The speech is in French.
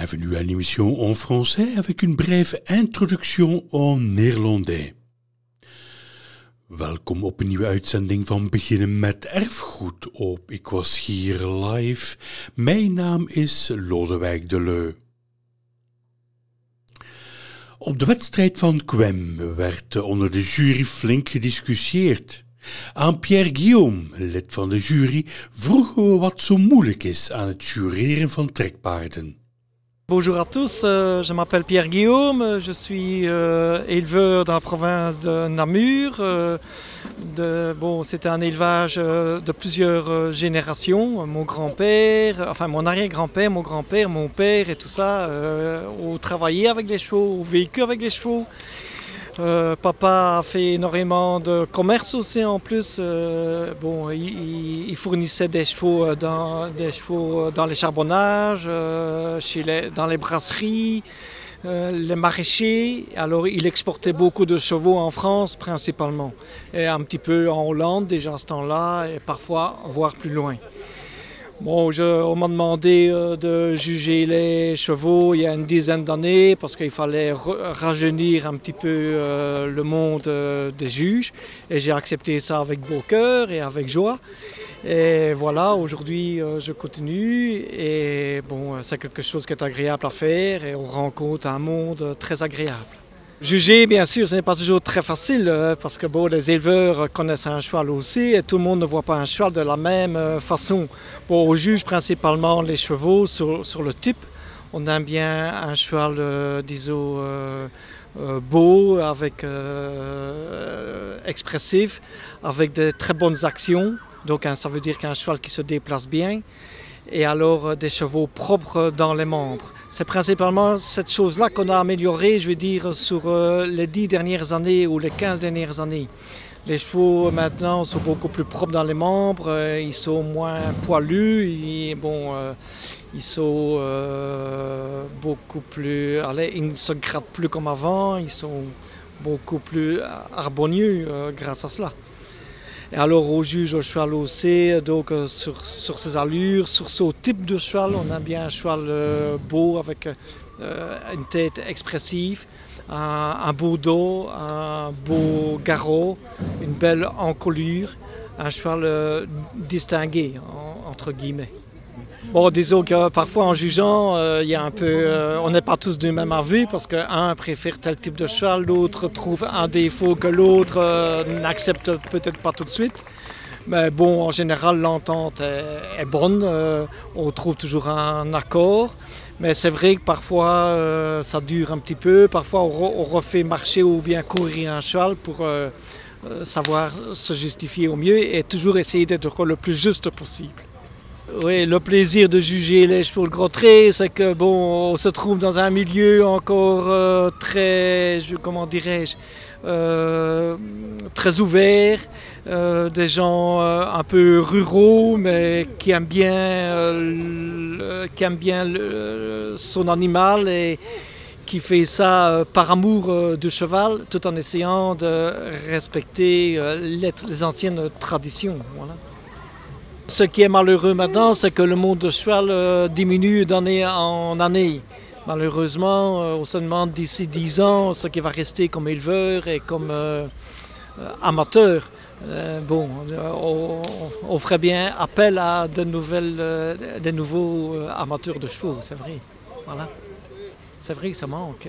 Bienvenue à l'émission en français avec een brève introduction en néerlandais. Welkom op een nieuwe uitzending van Beginnen met Erfgoed op Ik Was Hier Live. Mijn naam is Lodewijk Deleu. Op de wedstrijd van Quem werd onder de jury flink gediscussieerd. Aan Pierre Guillaume, lid van de jury, vroegen we wat zo moeilijk is aan het jureren van trekpaarden. Bonjour à tous, je m'appelle Pierre Guillaume, je suis éleveur dans la province de Namur. C'était un élevage de plusieurs générations. Mon grand-père, enfin mon arrière-grand-père, mon grand-père, mon père et tout ça ont travaillé avec les chevaux, ont vécu avec les chevaux. Papa a fait énormément de commerce aussi en plus. Il fournissait des chevaux dans les charbonnages, dans les brasseries, les maraîchers. Alors il exportait beaucoup de chevaux en France principalement. Et un petit peu en Hollande déjà à ce temps-là et parfois voire plus loin. Bon, on m'a demandé de juger les chevaux il y a une dizaine d'années parce qu'il fallait rajeunir un petit peu le monde des juges et j'ai accepté ça avec beau cœur et avec joie. Et voilà, aujourd'hui je continue et bon, c'est quelque chose qui est agréable à faire et on rencontre un monde très agréable. Juger, bien sûr, ce n'est pas toujours très facile parce que les éleveurs connaissent un cheval aussi et tout le monde ne voit pas un cheval de la même façon. Bon, on juge principalement les chevaux sur le type. On aime bien un cheval, beau, expressif, avec de très bonnes actions. Donc ça veut dire qu'un cheval qui se déplace bien. Et alors des chevaux propres dans les membres. C'est principalement cette chose-là qu'on a améliorée, je veux dire, sur les 10 dernières années ou les 15 dernières années. Les chevaux maintenant sont beaucoup plus propres dans les membres, ils sont moins poilus, ils sont beaucoup plus... ils ne se grattent plus comme avant, ils sont beaucoup plus harmonieux grâce à cela. Et alors on juge au cheval aussi, donc sur ses allures, sur son type de cheval. On aime bien un cheval beau avec une tête expressive, un beau dos, un beau garrot, une belle encolure, un cheval distingué entre guillemets. Bon, disons que parfois en jugeant, il y a un peu, on n'est pas tous du même avis parce qu'un préfère tel type de cheval, l'autre trouve un défaut que l'autre n'accepte peut-être pas tout de suite. Mais bon, en général, l'entente est bonne, on trouve toujours un accord. Mais c'est vrai que parfois, ça dure un petit peu. Parfois, on refait marcher ou bien courir un cheval pour savoir se justifier au mieux et toujours essayer d'être le plus juste possible. Oui, le plaisir de juger les chevaux de gros traits, c'est que on se trouve dans un milieu encore très ouvert, des gens un peu ruraux, mais qui aiment bien son animal et qui fait ça par amour du cheval, tout en essayant de respecter les anciennes traditions. Voilà. Ce qui est malheureux maintenant, c'est que le monde du cheval diminue d'année en année. Malheureusement, on se demande d'ici 10 ans ce qui va rester comme éleveur et comme amateur. On ferait bien appel à de nouveaux amateurs de chevaux, c'est vrai. Voilà. C'est vrai que ça manque.